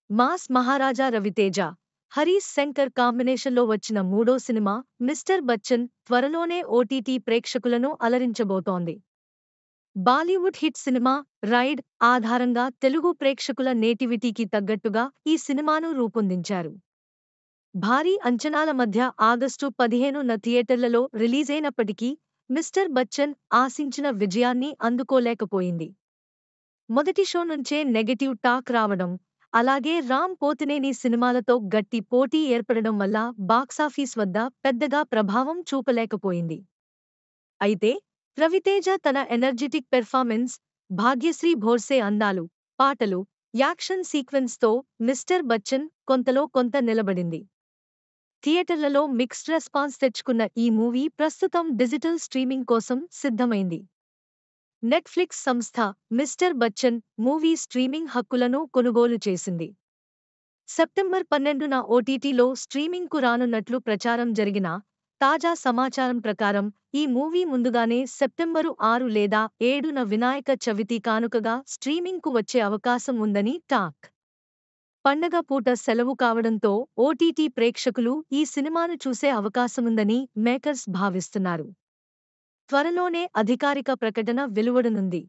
Mass మహారాజా రవితేజ, హరీశ్ శంకర్ కాంబినేషన్లో వచ్చిన మూడో సినిమా మిస్టర్ బచ్చన్ త్వరలోనే ఓటీటీ ప్రేక్షకులను అలరించబోతోంది. బాలీవుడ్ హిట్ సినిమా రైడ్ ఆధారంగా తెలుగు ప్రేక్షకుల నేటివిటీకి తగ్గట్టుగా ఈ సినిమాను రూపొందించారు. భారీ అంచనాల మధ్య ఆగస్టు 15న థియేటర్లలో రిలీజైనప్పటికీ మిస్టర్ బచ్చన్ ఆశించిన విజయాన్ని అందుకోలేకపోయింది. మొదటి షో నుంచే నెగెటివ్ టాక్ రావడం, అలాగే రామ్ పోతినేని సినిమాలతో గట్టి పోటీ ఏర్పడడం వల్ల బాక్సాఫీస్ వద్ద పెద్దగా ప్రభావం చూపలేకపోయింది. అయితే రవితేజ తన ఎనర్జిటిక్ పెర్ఫార్మెన్స్, భాగ్యశ్రీ భోర్సే అందాలు, పాటలు, యాక్షన్ సీక్వెన్స్తో మిస్టర్ బచ్చన్ కొంతలో కొంత నిలబడింది. థియేటర్లలో మిక్స్డ్ రెస్పాన్స్ తెచ్చుకున్న ఈ మూవీ ప్రస్తుతం డిజిటల్ స్ట్రీమింగ్ కోసం సిద్ధమైంది. నెట్ఫ్లిక్స్ సంస్థ మిస్టర్ బచ్చన్ మూవీ స్ట్రీమింగ్ హక్కులను కొనుగోలు చేసింది. సెప్టెంబర్ 12న ఓటీటీలో స్ట్రీమింగ్కు రానున్నట్లు ప్రచారం జరిగినా, తాజా సమాచారం ప్రకారం ఈ మూవీ ముందుగానే సెప్టెంబరు 6 లేదా 7న వినాయక చవితి కానుకగా స్ట్రీమింగ్కు వచ్చే అవకాశం ఉందని టాక్. పండగ పూట సెలవు కావడంతో ఓటీటీ ప్రేక్షకులు ఈ సినిమాను చూసే అవకాశముందని మేకర్స్ భావిస్తున్నారు. త్వరలోనే అధికారిక ప్రకటన వెలువడనుంది.